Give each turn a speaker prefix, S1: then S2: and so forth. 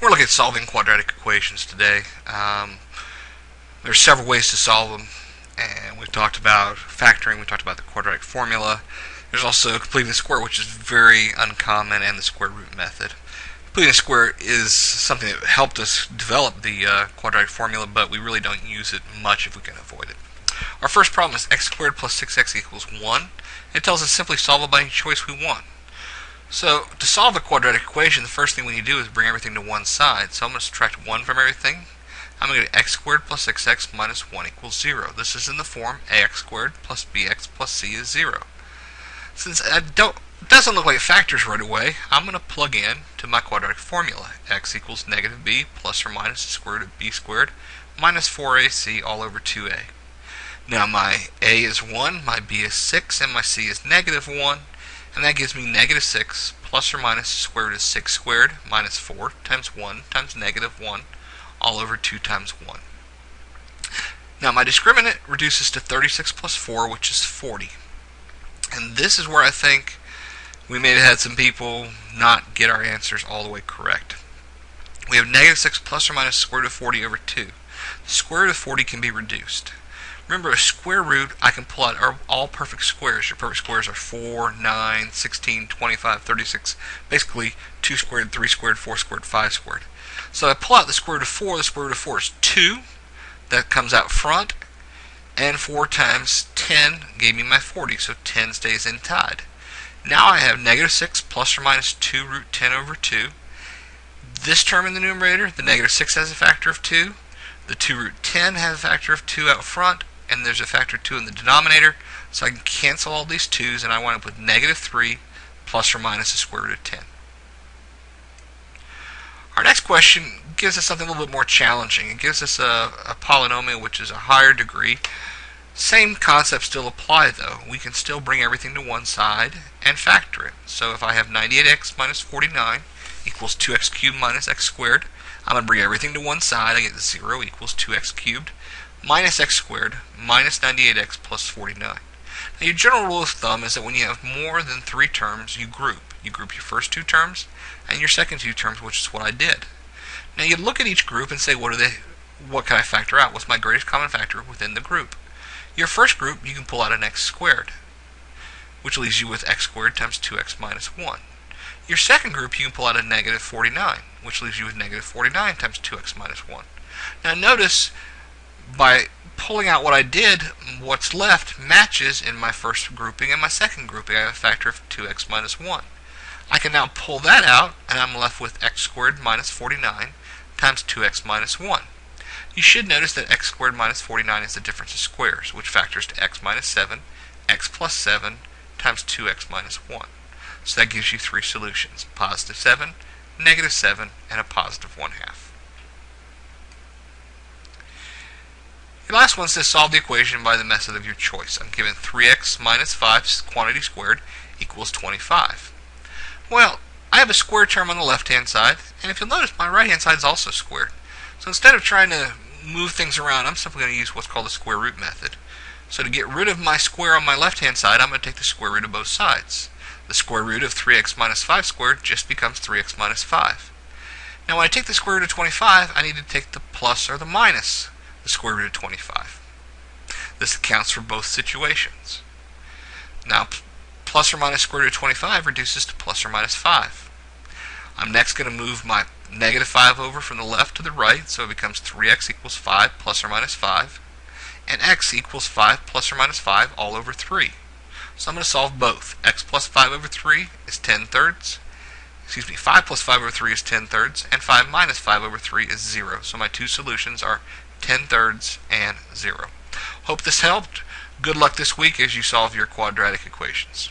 S1: We're looking at solving quadratic equations today. There's several ways to solve them, and we've talked about factoring, we talked about the quadratic formula. There's also completing the square, which is very uncommon, and the square root method. Completing the square is something that helped us develop the quadratic formula, but we really don't use it much if we can avoid it. Our first problem is x squared plus 6x equals 1. It tells us simply solve it by any choice we want. So to solve a quadratic equation, the first thing we need to do is bring everything to one side. So I'm going to subtract 1 from everything. I'm going to get x squared plus 6x minus 1 equals 0. This is in the form ax squared plus bx plus c is 0. Since it doesn't look like it factors right away, I'm going to plug in to my quadratic formula. X equals negative b plus or minus the square root of b squared minus 4ac all over 2a. Now my a is 1, my b is 6, and my c is negative 1. And that gives me negative 6 plus or minus the square root of 6 squared minus 4 times 1 times negative 1 all over 2 times 1. Now my discriminant reduces to 36 plus 4, which is 40. And this is where I think we may have had some people not get our answers all the way correct. We have negative 6 plus or minus the square root of 40 over 2. The square root of 40 can be reduced. Remember, a square root I can pull out are all perfect squares. Your perfect squares are 4, 9, 16, 25, 36, basically 2 squared, 3 squared, 4 squared, 5 squared. So I pull out the square root of 4, the square root of 4 is 2. That comes out front, and 4 times 10 gave me my 40, so 10 stays inside. Now I have negative 6 plus or minus 2 root 10 over 2. This term in the numerator, the negative 6 has a factor of 2. The 2 root 10 has a factor of 2 out front, and there's a factor of 2 in the denominator, so I can cancel all these 2's, and I wind up with negative 3 plus or minus the square root of 10. Our next question gives us something a little bit more challenging. It gives us a polynomial which is a higher degree. Same concept still apply though. We can still bring everything to one side and factor it. So if I have 98x minus 49 equals 2x cubed minus x squared, I'm going to bring everything to one side. I get 0 equals 2x cubed minus x squared minus 98x plus 49. Now your general rule of thumb is that when you have more than 3 terms, you group. You group your first 2 terms and your second 2 terms, which is what I did. Now you look at each group and say, what can I factor out? What's my greatest common factor within the group? Your first group, you can pull out an x squared, which leaves you with x squared times 2x minus 1. Your second group, you can pull out a negative 49, which leaves you with negative 49 times 2x minus 1. Now notice, by pulling out what I did, what's left matches in my first grouping and my second grouping. I have a factor of 2x minus 1. I can now pull that out, and I'm left with x squared minus 49 times 2x minus 1. You should notice that x squared minus 49 is the difference of squares, which factors to x minus 7, x plus 7 times 2x minus 1. So that gives you 3 solutions: positive 7, negative 7, and a positive 1/2. The last one says solve the equation by the method of your choice. I'm given 3x minus 5 quantity squared equals 25. Well, I have a square term on the left-hand side, and if you'll notice, my right-hand side is also squared. So instead of trying to move things around, I'm simply going to use what's called the square root method. So to get rid of my square on my left-hand side, I'm going to take the square root of both sides. The square root of 3x minus 5 squared just becomes 3x minus 5. Now when I take the square root of 25, I need to take the plus or the minus the square root of 25. This accounts for both situations. Now plus or minus square root of 25 reduces to plus or minus 5. I'm next going to move my negative 5 over from the left to the right, so it becomes 3x equals 5 plus or minus 5, and x equals 5 plus or minus 5 all over 3. So I'm going to solve both. X plus 5 over 3 is 10 thirds. 5 plus 5 over 3 is 10 thirds, and 5 minus 5 over 3 is 0. So my 2 solutions are 10 thirds and 0. Hope this helped. Good luck this week as you solve your quadratic equations.